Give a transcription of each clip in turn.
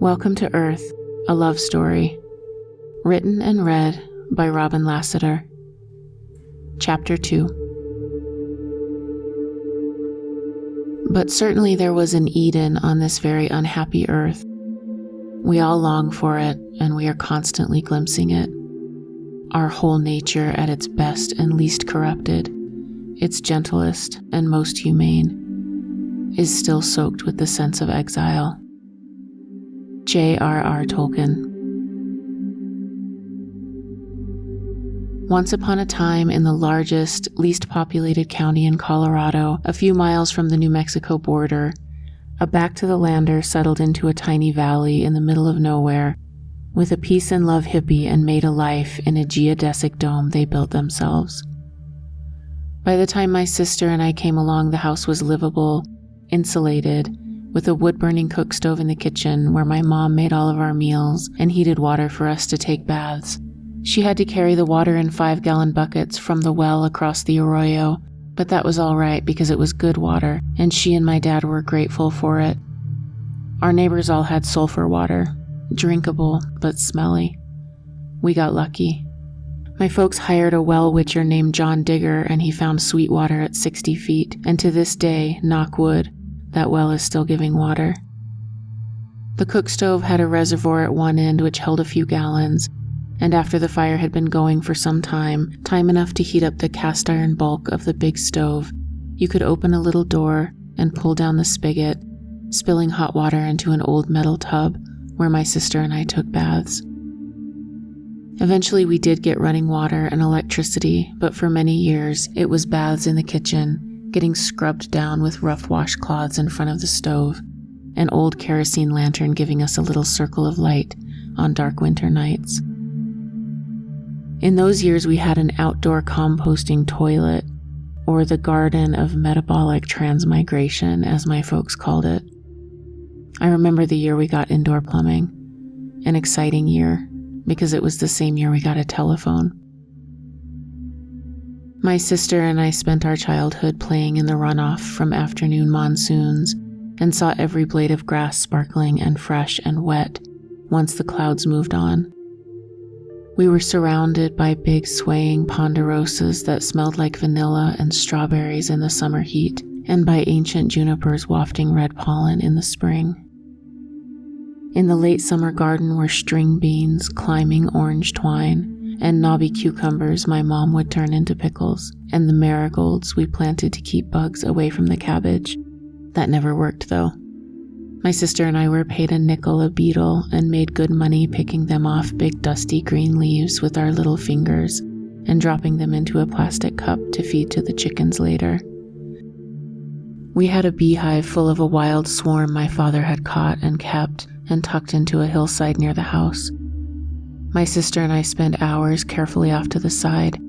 Welcome to Earth, a love story. Written and read by Robin Lassiter. Chapter 2. But certainly there was an Eden on this very unhappy earth. We all long for it, and we are constantly glimpsing it. Our whole nature at its best and least corrupted, its gentlest and most humane, is still soaked with the sense of exile. J.R.R. Tolkien. Once upon a time, in the largest, least populated county in Colorado, a few miles from the New Mexico border, a back-to-the-lander settled into a tiny valley in the middle of nowhere, with a peace and love hippie, and made a life in a geodesic dome they built themselves. By the time my sister and I came along, the house was livable, insulated, with a wood-burning cook stove in the kitchen where my mom made all of our meals and heated water for us to take baths. She had to carry the water in 5-gallon buckets from the well across the arroyo, but that was all right because it was good water, and she and my dad were grateful for it. Our neighbors all had sulfur water, drinkable but smelly. We got lucky. My folks hired a well witcher named John Digger, and he found sweet water at 60 feet, and to this day, knock wood, that well is still giving water. The cook stove had a reservoir at one end which held a few gallons, and after the fire had been going for some time enough to heat up the cast iron bulk of the big stove, you could open a little door and pull down the spigot, spilling hot water into an old metal tub where my sister and I took baths. Eventually we did get running water and electricity, but for many years it was baths in the kitchen, getting scrubbed down with rough washcloths in front of the stove, an old kerosene lantern giving us a little circle of light on dark winter nights. In those years we had an outdoor composting toilet, or the garden of metabolic transmigration, as my folks called it. I remember the year we got indoor plumbing, an exciting year, because it was the same year we got a telephone. My sister and I spent our childhood playing in the runoff from afternoon monsoons and saw every blade of grass sparkling and fresh and wet once the clouds moved on. We were surrounded by big swaying ponderosas that smelled like vanilla and strawberries in the summer heat, and by ancient junipers wafting red pollen in the spring. In the late summer garden were string beans climbing orange twine, and knobby cucumbers my mom would turn into pickles, and the marigolds we planted to keep bugs away from the cabbage. That never worked, though. My sister and I were paid a nickel a beetle and made good money picking them off big dusty green leaves with our little fingers and dropping them into a plastic cup to feed to the chickens later. We had a beehive full of a wild swarm my father had caught and kept and tucked into a hillside near the house. My sister and I spent hours carefully off to the side,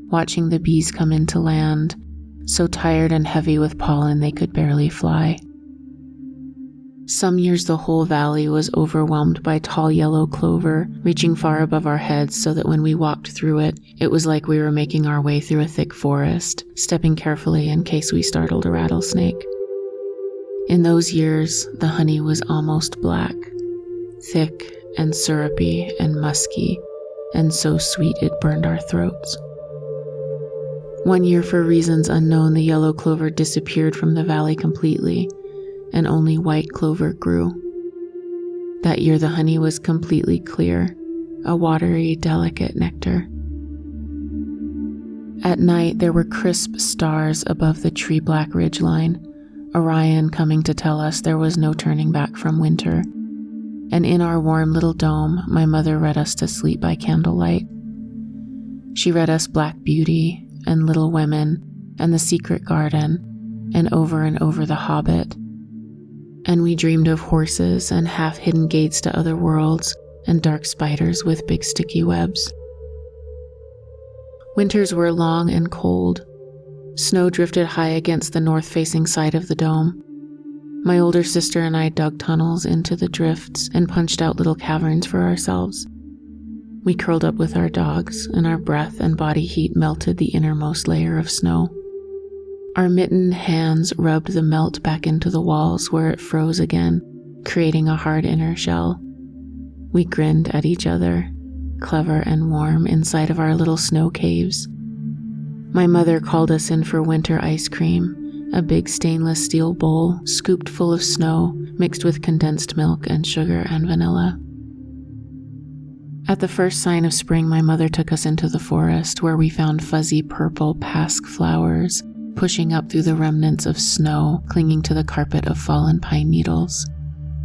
watching the bees come into land, so tired and heavy with pollen they could barely fly. Some years the whole valley was overwhelmed by tall yellow clover, reaching far above our heads so that when we walked through it, it was like we were making our way through a thick forest, stepping carefully in case we startled a rattlesnake. In those years, the honey was almost black, thick and syrupy and musky, and so sweet it burned our throats. One year, for reasons unknown, the yellow clover disappeared from the valley completely, and only white clover grew. That year the honey was completely clear, a watery, delicate nectar. At night there were crisp stars above the tree-black ridgeline, Orion coming to tell us there was no turning back from winter. And in our warm little dome, my mother read us to sleep by candlelight. She read us Black Beauty and Little Women and The Secret Garden and over The Hobbit. And we dreamed of horses and half-hidden gates to other worlds and dark spiders with big sticky webs. Winters were long and cold. Snow drifted high against the north-facing side of the dome. My older sister and I dug tunnels into the drifts and punched out little caverns for ourselves. We curled up with our dogs, and our breath and body heat melted the innermost layer of snow. Our mittened hands rubbed the melt back into the walls where it froze again, creating a hard inner shell, We grinned at each other, clever and warm inside of our little snow caves. My mother called us in for winter ice cream, a big stainless steel bowl scooped full of snow mixed with condensed milk and sugar and vanilla. At the first sign of spring, my mother took us into the forest where we found fuzzy purple pasque flowers pushing up through the remnants of snow clinging to the carpet of fallen pine needles.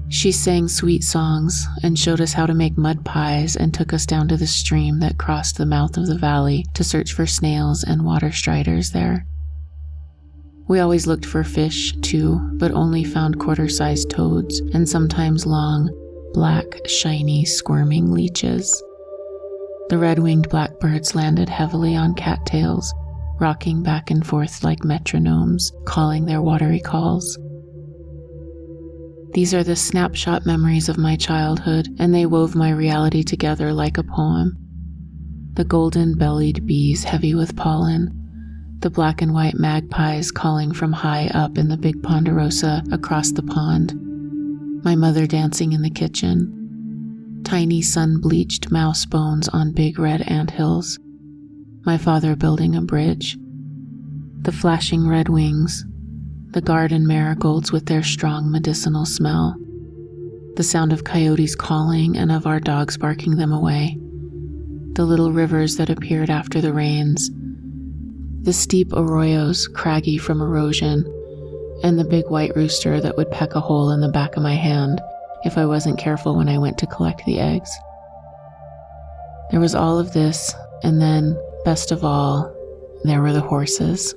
She sang sweet songs and showed us how to make mud pies and took us down to the stream that crossed the mouth of the valley to search for snails and water striders there. We always looked for fish, too, but only found quarter-sized toads and sometimes long, black, shiny, squirming leeches. The red-winged blackbirds landed heavily on cattails, rocking back and forth like metronomes, calling their watery calls. These are the snapshot memories of my childhood, and they wove my reality together like a poem. The golden-bellied bees heavy with pollen, the black and white magpies calling from high up in the big ponderosa across the pond, my mother dancing in the kitchen, tiny sun-bleached mouse bones on big red anthills, my father building a bridge, the flashing red wings, the garden marigolds with their strong medicinal smell, the sound of coyotes calling and of our dogs barking them away, the little rivers that appeared after the rains, the steep arroyos craggy from erosion, and the big white rooster that would peck a hole in the back of my hand if I wasn't careful when I went to collect the eggs. There was all of this, and then, best of all, there were the horses.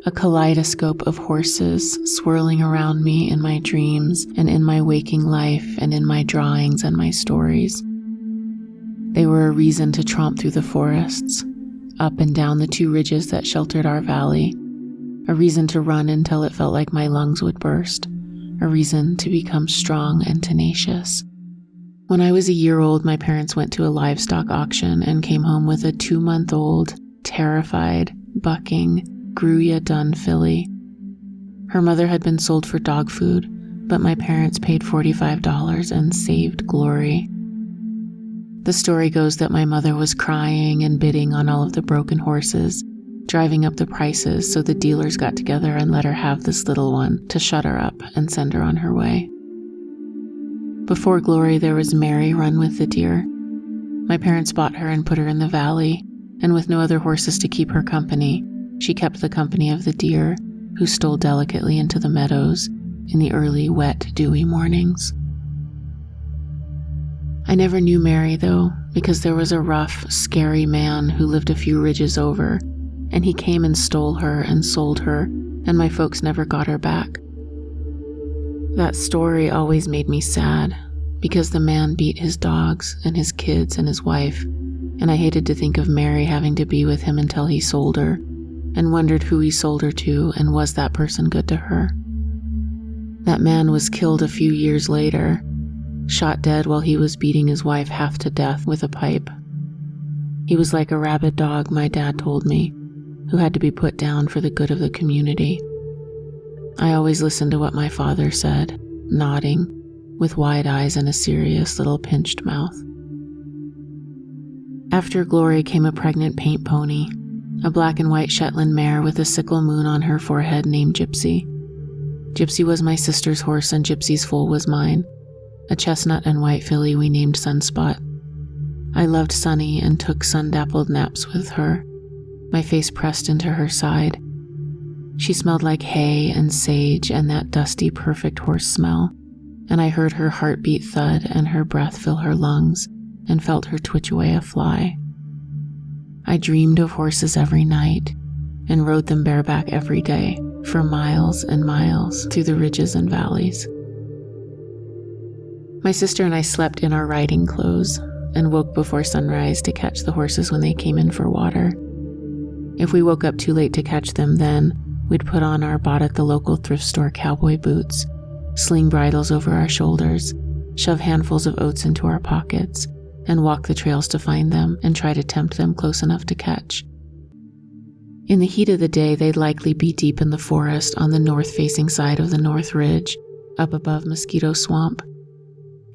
A kaleidoscope of horses swirling around me in my dreams and in my waking life and in my drawings and my stories. They were a reason to tromp through the forests, up and down the 2 ridges that sheltered our valley, a reason to run until it felt like my lungs would burst, a reason to become strong and tenacious. When I was a year old, my parents went to a livestock auction and came home with a 2-month-old, terrified, bucking, grew-ya-done filly. Her mother had been sold for dog food, but my parents paid $45 and saved Glory. The story goes that my mother was crying and bidding on all of the broken horses, driving up the prices, so the dealers got together and let her have this little one to shut her up and send her on her way. Before Glory, there was Mary run with the deer. My parents bought her and put her in the valley, and with no other horses to keep her company, she kept the company of the deer, who stole delicately into the meadows in the early, wet, dewy mornings. I never knew Mary, though, because there was a rough, scary man who lived a few ridges over, and he came and stole her and sold her, and my folks never got her back. That story always made me sad, because the man beat his dogs and his kids and his wife, and I hated to think of Mary having to be with him until he sold her, and wondered who he sold her to and was that person good to her. That man was killed a few years later, shot dead while he was beating his wife half to death with a pipe. He was like a rabid dog, my dad told me, who had to be put down for the good of the community. I always listened to what my father said, nodding, with wide eyes and a serious little pinched mouth. After Glory came a pregnant paint pony, a black and white Shetland mare with a sickle moon on her forehead named Gypsy. Gypsy was my sister's horse and Gypsy's foal was mine, a chestnut and white filly we named Sunspot. I loved Sunny and took sun-dappled naps with her, my face pressed into her side. She smelled like hay and sage and that dusty, perfect horse smell, and I heard her heartbeat thud and her breath fill her lungs and felt her twitch away a fly. I dreamed of horses every night and rode them bareback every day for miles and miles through the ridges and valleys. My sister and I slept in our riding clothes and woke before sunrise to catch the horses when they came in for water. If we woke up too late to catch them then, we'd put on our bought-at-the-local-thrift-store cowboy boots, sling bridles over our shoulders, shove handfuls of oats into our pockets, and walk the trails to find them and try to tempt them close enough to catch. In the heat of the day, they'd likely be deep in the forest on the north-facing side of the North Ridge, up above Mosquito Swamp.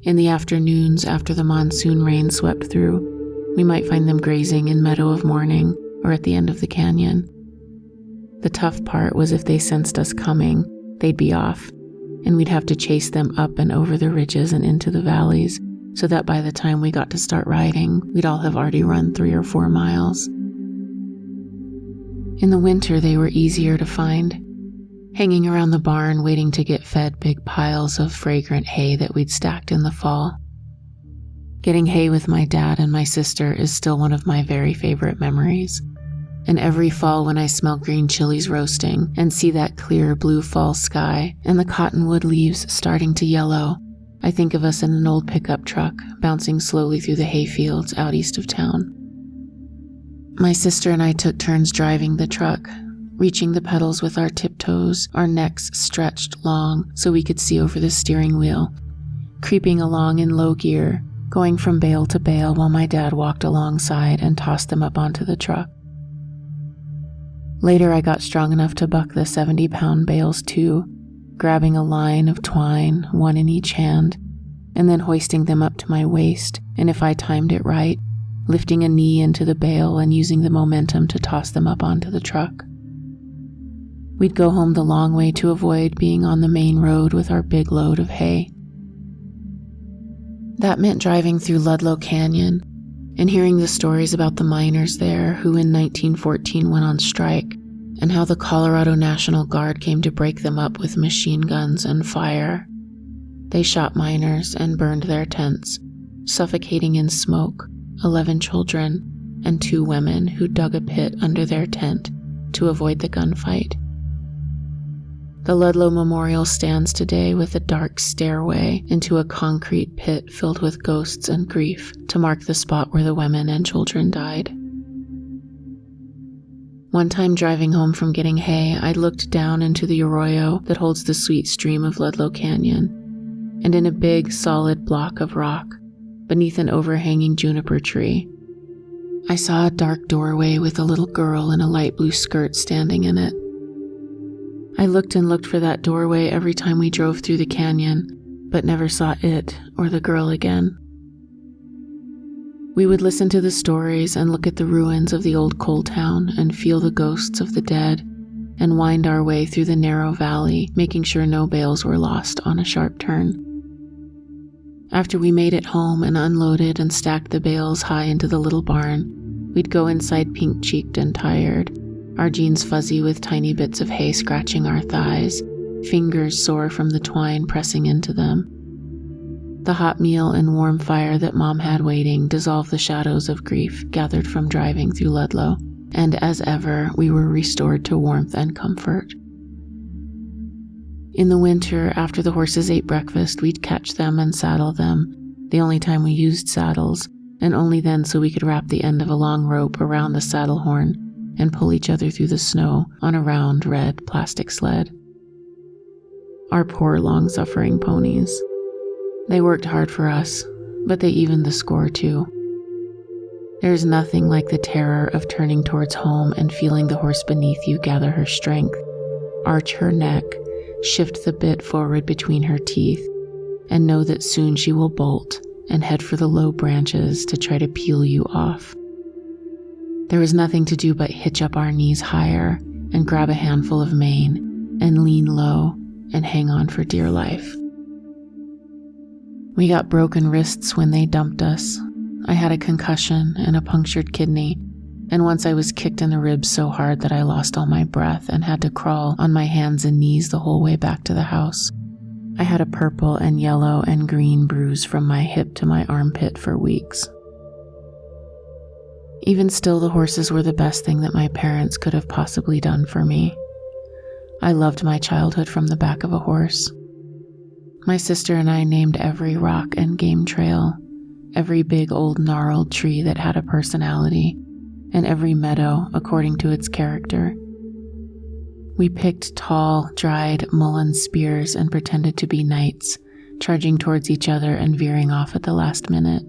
In the afternoons after the monsoon rain swept through, we might find them grazing in Meadow of Morning or at the end of the canyon. The tough part was if they sensed us coming, they'd be off, and we'd have to chase them up and over the ridges and into the valleys, so that by the time we got to start riding, we'd all have already run 3 or 4 miles. In the winter, they were easier to find, hanging around the barn waiting to get fed big piles of fragrant hay that we'd stacked in the fall. Getting hay with my dad and my sister is still one of my very favorite memories. And every fall when I smell green chilies roasting and see that clear blue fall sky and the cottonwood leaves starting to yellow, I think of us in an old pickup truck bouncing slowly through the hay fields out east of town. My sister and I took turns driving the truck, reaching the pedals with our tiptoes, our necks stretched long so we could see over the steering wheel, creeping along in low gear, going from bale to bale while my dad walked alongside and tossed them up onto the truck. Later, I got strong enough to buck the 70-pound bales too, grabbing a line of twine, one in each hand, and then hoisting them up to my waist, and if I timed it right, lifting a knee into the bale and using the momentum to toss them up onto the truck. We'd go home the long way to avoid being on the main road with our big load of hay. That meant driving through Ludlow Canyon and hearing the stories about the miners there who in 1914 went on strike, and how the Colorado National Guard came to break them up with machine guns and fire. They shot miners and burned their tents, suffocating in smoke 11 children and 2 women who dug a pit under their tent to avoid the gunfight. The Ludlow Memorial stands today with a dark stairway into a concrete pit filled with ghosts and grief to mark the spot where the women and children died. One time driving home from getting hay, I looked down into the arroyo that holds the sweet stream of Ludlow Canyon, and in a big, solid block of rock, beneath an overhanging juniper tree, I saw a dark doorway with a little girl in a light blue skirt standing in it. I looked and looked for that doorway every time we drove through the canyon, but never saw it or the girl again. We would listen to the stories and look at the ruins of the old coal town and feel the ghosts of the dead and wind our way through the narrow valley, making sure no bales were lost on a sharp turn. After we made it home and unloaded and stacked the bales high into the little barn, we'd go inside pink-cheeked and tired, our jeans fuzzy with tiny bits of hay scratching our thighs, fingers sore from the twine pressing into them. The hot meal and warm fire that Mom had waiting dissolved the shadows of grief gathered from driving through Ludlow, and as ever, we were restored to warmth and comfort. In the winter, after the horses ate breakfast, we'd catch them and saddle them, the only time we used saddles, and only then so we could wrap the end of a long rope around the saddle horn and pull each other through the snow on a round red plastic sled. Our poor long-suffering ponies. They worked hard for us, but they evened the score too. There's nothing like the terror of turning towards home and feeling the horse beneath you gather her strength, arch her neck, shift the bit forward between her teeth, and know that soon she will bolt and head for the low branches to try to peel you off. There was nothing to do but hitch up our knees higher and grab a handful of mane and lean low and hang on for dear life. We got broken wrists when they dumped us. I had a concussion and a punctured kidney, and once I was kicked in the ribs so hard that I lost all my breath and had to crawl on my hands and knees the whole way back to the house. I had a purple and yellow and green bruise from my hip to my armpit for weeks. Even still, the horses were the best thing that my parents could have possibly done for me. I loved my childhood from the back of a horse. My sister and I named every rock and game trail, every big old gnarled tree that had a personality, and every meadow according to its character. We picked tall, dried mullein spears and pretended to be knights, charging towards each other and veering off at the last minute.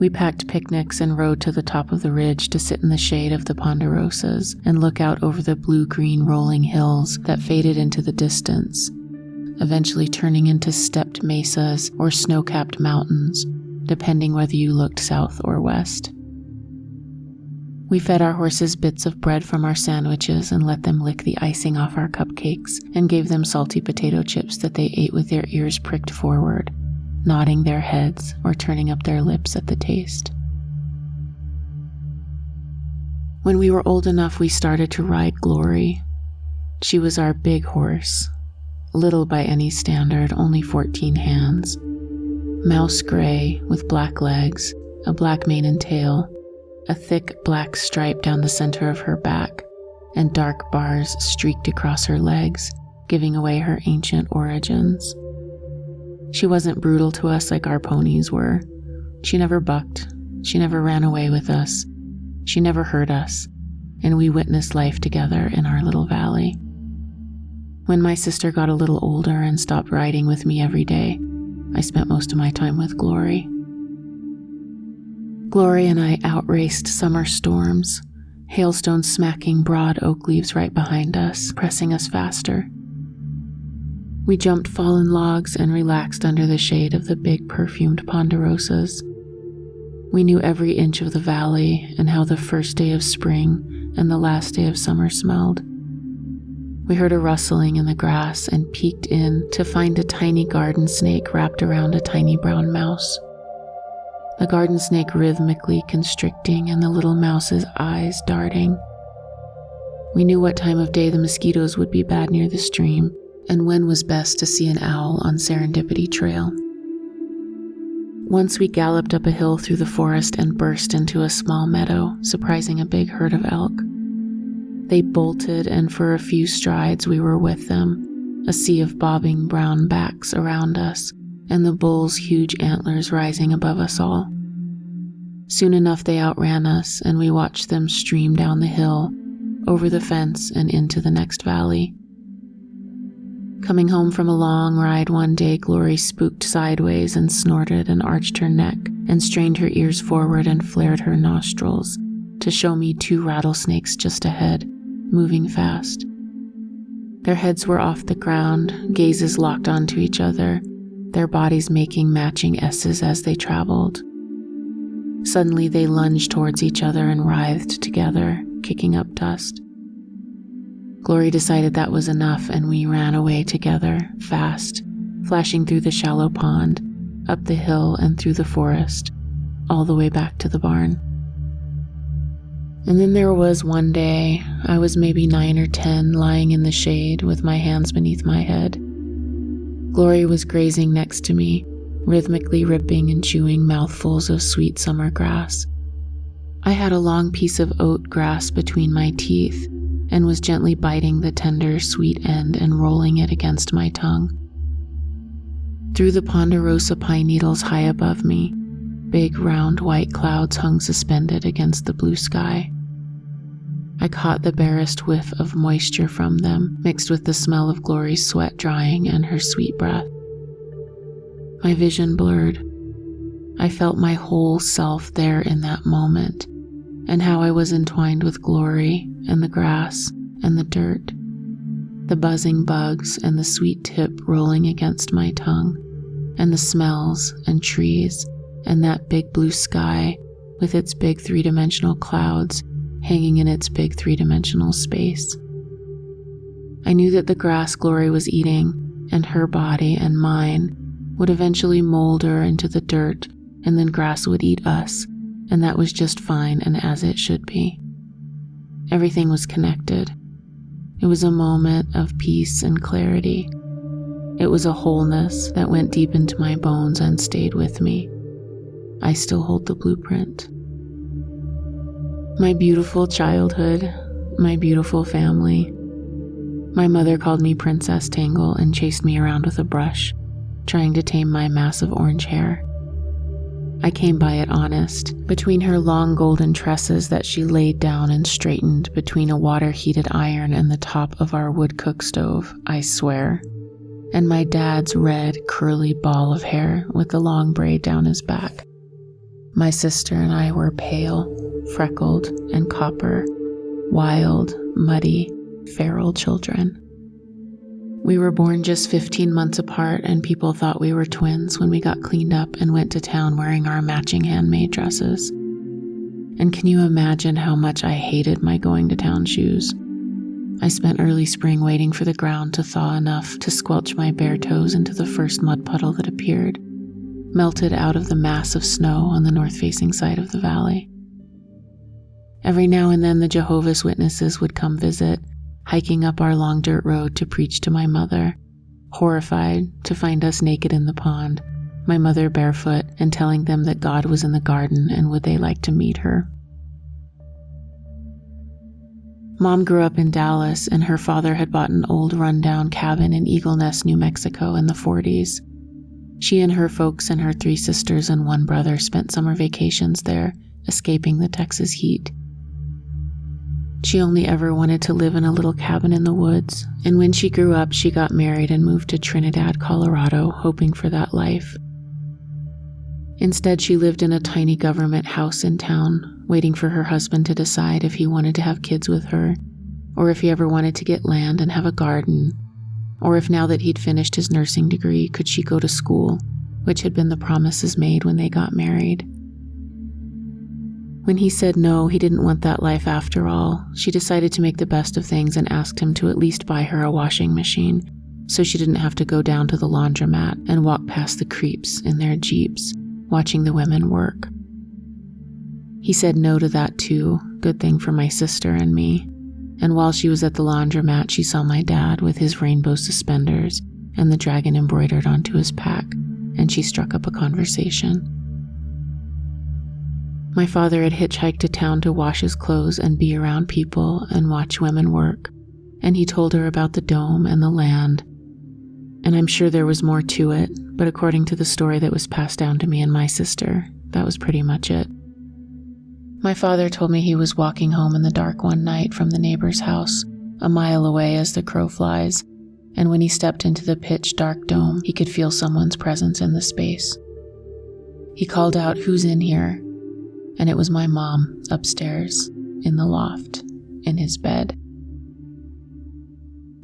We packed picnics and rode to the top of the ridge to sit in the shade of the ponderosas and look out over the blue-green rolling hills that faded into the distance, eventually turning into stepped mesas or snow-capped mountains, depending whether you looked south or west. We fed our horses bits of bread from our sandwiches and let them lick the icing off our cupcakes, and gave them salty potato chips that they ate with their ears pricked forward, nodding their heads or turning up their lips at the taste. When we were old enough, we started to ride Glory. She was our big horse, little by any standard, only 14 hands, mouse gray with black legs, a black mane and tail, a thick black stripe down the center of her back, and dark bars streaked across her legs, giving away her ancient origins. She wasn't brutal to us like our ponies were. She never bucked. She never ran away with us. She never hurt us, and we witnessed life together in our little valley. When my sister got a little older and stopped riding with me every day, I spent most of my time with Glory. Glory and I outraced summer storms, hailstones smacking broad oak leaves right behind us, pressing us faster. We jumped fallen logs and relaxed under the shade of the big perfumed ponderosas. We knew every inch of the valley and how the first day of spring and the last day of summer smelled. We heard a rustling in the grass and peeked in to find a tiny garden snake wrapped around a tiny brown mouse. The garden snake rhythmically constricting and the little mouse's eyes darting. We knew what time of day the mosquitoes would be bad near the stream and when was best to see an owl on Serendipity Trail. Once we galloped up a hill through the forest and burst into a small meadow, surprising a big herd of elk. They bolted, and for a few strides we were with them, a sea of bobbing brown backs around us, and the bulls' huge antlers rising above us all. Soon enough they outran us, and we watched them stream down the hill, over the fence and into the next valley. Coming home from a long ride one day, Glory spooked sideways and snorted and arched her neck and strained her ears forward and flared her nostrils to show me 2 rattlesnakes just ahead, moving fast. Their heads were off the ground, gazes locked onto each other, their bodies making matching S's as they traveled. Suddenly they lunged towards each other and writhed together, kicking up dust. Glory decided that was enough, and we ran away together, fast, flashing through the shallow pond, up the hill and through the forest, all the way back to the barn. And then there was one day, I was maybe 9 or 10, lying in the shade with my hands beneath my head. Glory was grazing next to me, rhythmically ripping and chewing mouthfuls of sweet summer grass. I had a long piece of oat grass between my teeth and was gently biting the tender, sweet end and rolling it against my tongue. Through the ponderosa pine needles high above me, big round white clouds hung suspended against the blue sky. I caught the barest whiff of moisture from them, mixed with the smell of Glory's sweat drying and her sweet breath. My vision blurred. I felt my whole self there in that moment, and how I was entwined with Glory and the grass and the dirt, the buzzing bugs and the sweet tip rolling against my tongue, and the smells and trees and that big blue sky with its big 3-dimensional clouds hanging in its big 3-dimensional space. I knew that the grass Glory was eating and her body and mine would eventually molder into the dirt, and then grass would eat us, and that was just fine and as it should be. Everything was connected. It was a moment of peace and clarity. It was a wholeness that went deep into my bones and stayed with me. I still hold the blueprint. My beautiful childhood, my beautiful family. My mother called me Princess Tangle and chased me around with a brush, trying to tame my massive orange hair. I came by it honest, between her long golden tresses that she laid down and straightened between a water-heated iron and the top of our wood cook stove, I swear, and my dad's red, curly ball of hair with the long braid down his back. My sister and I were pale, freckled, and copper, wild, muddy, feral children. We were born just 15 months apart, and people thought we were twins when we got cleaned up and went to town wearing our matching handmade dresses. And can you imagine how much I hated my going to town shoes? I spent early spring waiting for the ground to thaw enough to squelch my bare toes into the first mud puddle that appeared, melted out of the mass of snow on the north-facing side of the valley. Every now and then the Jehovah's Witnesses would come visit, hiking up our long dirt road to preach to my mother, horrified to find us naked in the pond, my mother barefoot, and telling them that God was in the garden and would they like to meet her. Mom grew up in Dallas, and her father had bought an old rundown cabin in Eagle Nest, New Mexico in the 40s. She and her folks and her 3 sisters and 1 brother spent summer vacations there, escaping the Texas heat. She only ever wanted to live in a little cabin in the woods, and when she grew up, she got married and moved to Trinidad, Colorado, hoping for that life. Instead, she lived in a tiny government house in town, waiting for her husband to decide if he wanted to have kids with her, or if he ever wanted to get land and have a garden, or if now that he'd finished his nursing degree, could she go to school, which had been the promises made when they got married. When he said no, he didn't want that life after all, she decided to make the best of things and asked him to at least buy her a washing machine, so she didn't have to go down to the laundromat and walk past the creeps in their Jeeps, watching the women work. He said no to that too, good thing for my sister and me, and while she was at the laundromat, she saw my dad with his rainbow suspenders and the dragon embroidered onto his pack, and she struck up a conversation. My father had hitchhiked to town to wash his clothes and be around people and watch women work, and he told her about the dome and the land. And I'm sure there was more to it, but according to the story that was passed down to me and my sister, that was pretty much it. My father told me he was walking home in the dark one night from the neighbor's house, a mile away as the crow flies, and when he stepped into the pitch-dark dome, he could feel someone's presence in the space. He called out, "Who's in here?" And it was my mom, upstairs, in the loft, in his bed.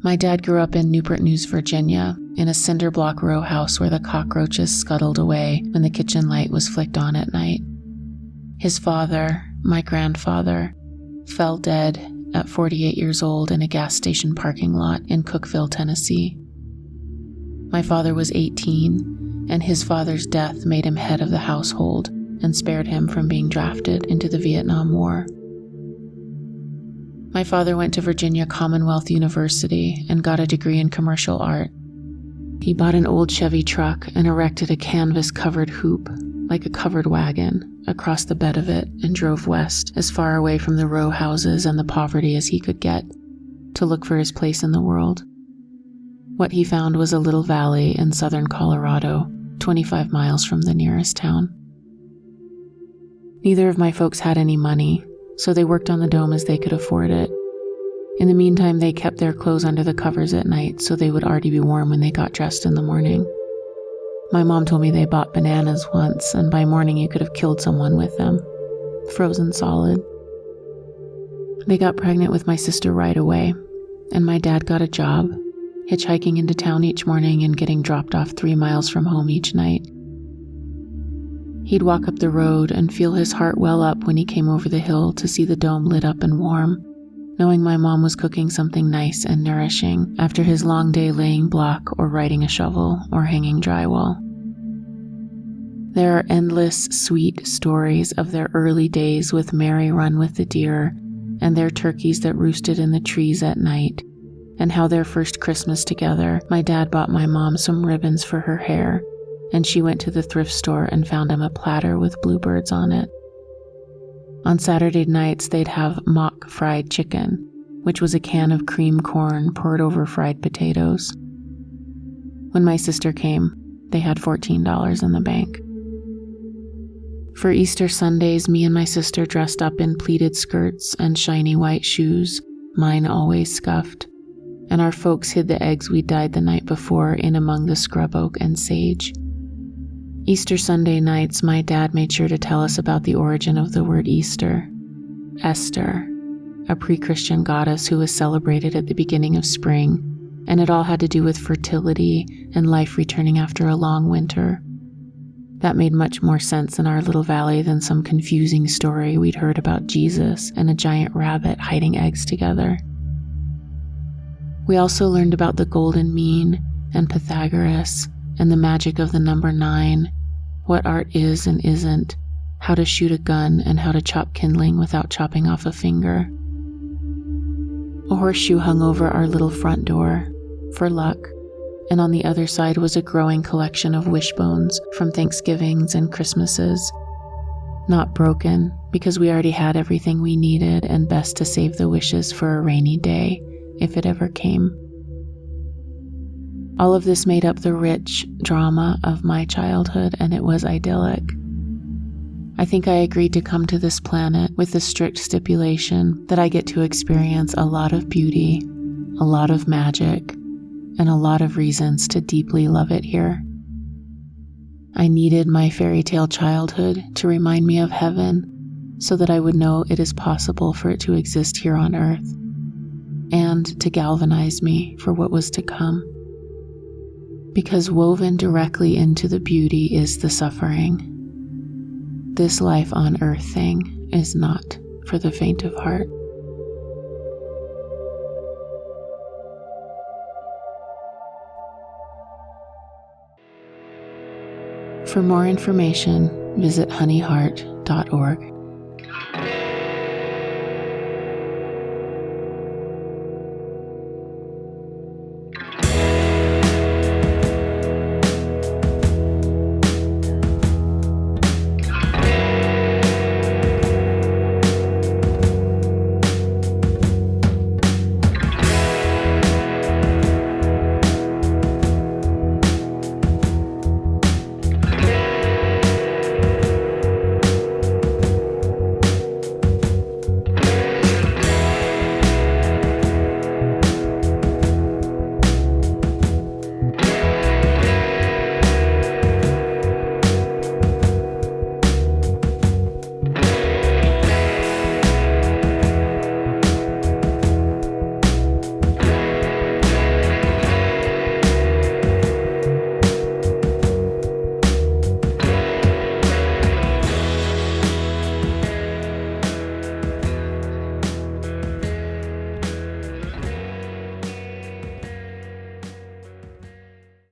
My dad grew up in Newport News, Virginia, in a cinder block row house where the cockroaches scuttled away when the kitchen light was flicked on at night. His father, my grandfather, fell dead at 48 years old in a gas station parking lot in Cookeville, Tennessee. My father was 18, and his father's death made him head of the household and spared him from being drafted into the Vietnam War. My father went to Virginia Commonwealth University and got a degree in commercial art. He bought an old Chevy truck and erected a canvas-covered hoop, like a covered wagon, across the bed of it and drove west, as far away from the row houses and the poverty as he could get, to look for his place in the world. What he found was a little valley in southern Colorado, 25 miles from the nearest town. Neither of my folks had any money, so they worked on the dome as they could afford it. In the meantime, they kept their clothes under the covers at night so they would already be warm when they got dressed in the morning. My mom told me they bought bananas once, and by morning you could have killed someone with them, frozen solid. They got pregnant with my sister right away, and my dad got a job, hitchhiking into town each morning and getting dropped off 3 miles from home each night. He'd walk up the road and feel his heart well up when he came over the hill to see the dome lit up and warm, knowing my mom was cooking something nice and nourishing after his long day laying block or riding a shovel or hanging drywall. There are endless, sweet stories of their early days with Mary Run with the Deer and their turkeys that roosted in the trees at night, and how their first Christmas together, my dad bought my mom some ribbons for her hair, and she went to the thrift store and found him a platter with bluebirds on it. On Saturday nights, they'd have mock fried chicken, which was a can of cream corn poured over fried potatoes. When my sister came, they had $14 in the bank. For Easter Sundays, me and my sister dressed up in pleated skirts and shiny white shoes, mine always scuffed, and our folks hid the eggs we dyed the night before in among the scrub oak and sage. Easter Sunday nights, my dad made sure to tell us about the origin of the word Easter. Esther, a pre-Christian goddess who was celebrated at the beginning of spring, and it all had to do with fertility and life returning after a long winter. That made much more sense in our little valley than some confusing story we'd heard about Jesus and a giant rabbit hiding eggs together. We also learned about the golden mean and Pythagoras and the magic of the number 9, what art is and isn't, how to shoot a gun, and how to chop kindling without chopping off a finger. A horseshoe hung over our little front door, for luck, and on the other side was a growing collection of wishbones from Thanksgivings and Christmases. Not broken, because we already had everything we needed, and best to save the wishes for a rainy day, if it ever came. All of this made up the rich drama of my childhood, and it was idyllic. I think I agreed to come to this planet with the strict stipulation that I get to experience a lot of beauty, a lot of magic, and a lot of reasons to deeply love it here. I needed my fairy tale childhood to remind me of heaven so that I would know it is possible for it to exist here on earth, and to galvanize me for what was to come. Because woven directly into the beauty is the suffering. This life on earth thing is not for the faint of heart. For more information, visit honeyheartLLC.org.